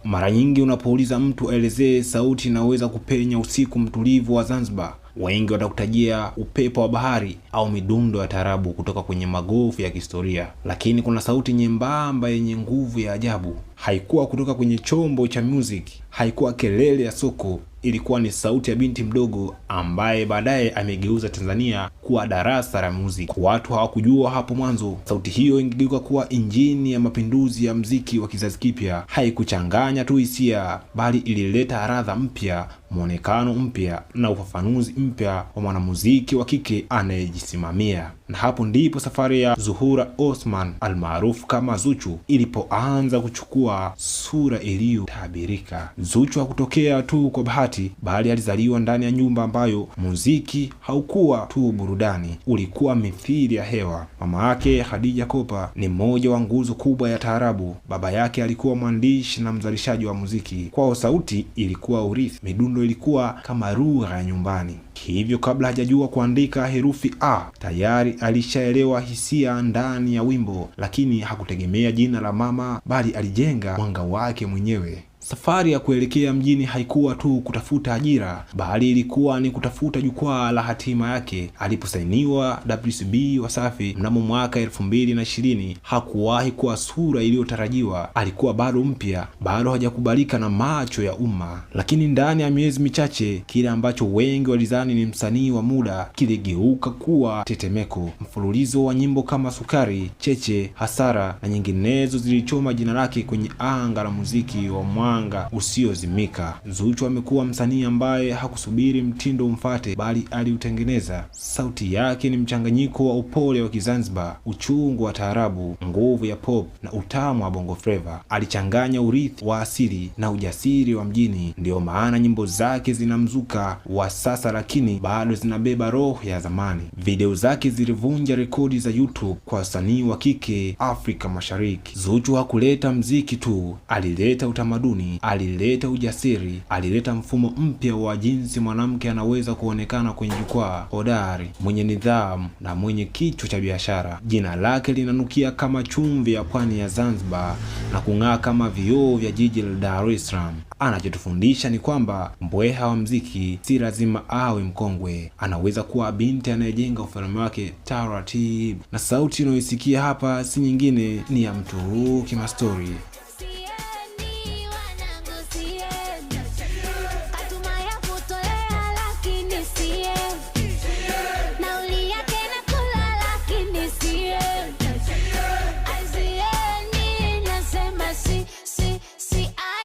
Mara nyingi unapouliza mtu aelezee sauti inaweza kupenya usiku mtulivu wa Zanzibar, wengi watakutajia upepo wa bahari au midundo ya tarabu kutoka kwenye magofu ya kihistoria. Lakini kuna sauti nyembamba yenye nguvu ya ajabu. Haikuwa kutoka kwenye chombo cha music, haikuwa kelele ya soko, ilikuwa ni sauti ya binti mdogo ambaye baadaye amegeuza Tanzania kuwa darasa la muziki. Watu hawakujua hapo mwanzo sauti hiyo ingegeuka kuwa injini ya mapinduzi ya muziki wa kizazi kipya. Haikuchanganya tu hisia, bali ilileta ladha mpya, muonekano mpya na ufafanuzi mpya wa mwanamuziki wa kike anayejisimamia. Na hapo ndipo safari ya Zuhura Othman almaarufu kama Zuchu ilipoanza kuchukua sura iliyotabirika. Zuchu hakutokea tu kwa bahati, bali alizaliwa ndani ya nyumba ambayo muziki haukuwa tu burudani, ulikuwa mithili ya hewa. Mama yake Khadija Kopa ni mmoja wa nguzo kubwa ya taarabu. Baba yake alikuwa mwandishi na mzalishaji wa muziki. Kwao sauti ilikuwa urithi, midundo ilikuwa kama lugha ya nyumbani. Hivyo kabla hajajua kuandika herufi A, tayari alishaelewa hisia ndani ya wimbo. Lakini hakutegemea jina la mama, bali alijenga mwanga wake mwenyewe. Safari ya kuelekea mjini haikuwa tu kutafuta ajira, bali ilikuwa ni kutafuta jukwaa la hatima yake. Aliposainiwa WCB Wasafi mnamo mwaka 2020, hakuwahi kuwa sura iliyotarajiwa. Alikuwa bado mpya, bado hajakubalika na macho ya umma. Lakini ndani ya miezi michache, kile ambacho wengi walidhani ni msanii wa muda kiligeuka kuwa tetemeko. Mfululizo wa nyimbo kama Sukari, Cheche, Hasara na nyinginezo zilichoma jina lake kwenye anga la muziki wa mwanga usiozimika. Zuchu amekuwa msanii ambaye hakusubiri mtindo umfate, bali aliutengeneza. Sauti yake ni mchanganyiko wa upole wa Kizanzibar, uchungu wa taarabu, nguvu ya pop na utamu wa bongo flava. Alichanganya urithi wa asili na ujasiri wa mjini. Ndio maana nyimbo zake zina mzuka wa sasa, lakini bado zinabeba roho ya zamani. Video zake zilivunja rekodi za YouTube kwa wasanii wa kike Afrika Mashariki. Zuchu hakuleta mziki tu, alileta utamaduni, alileta ujasiri, alileta mfumo mpya wa jinsi mwanamke anaweza kuonekana kwenye jukwaa. Hodari, mwenye nidhamu na mwenye kichwa cha biashara. Jina lake linanukia kama chumvi ya pwani ya Zanzibar na kung'aa kama vioo vya jiji la Dar es Salaam. Anachotufundisha ni kwamba mbweha wa mziki si lazima awe mkongwe. Anaweza kuwa binti anayejenga ufalme wake taratibu. Na sauti unayoisikia hapa si nyingine, ni ya Mturuki Mastori.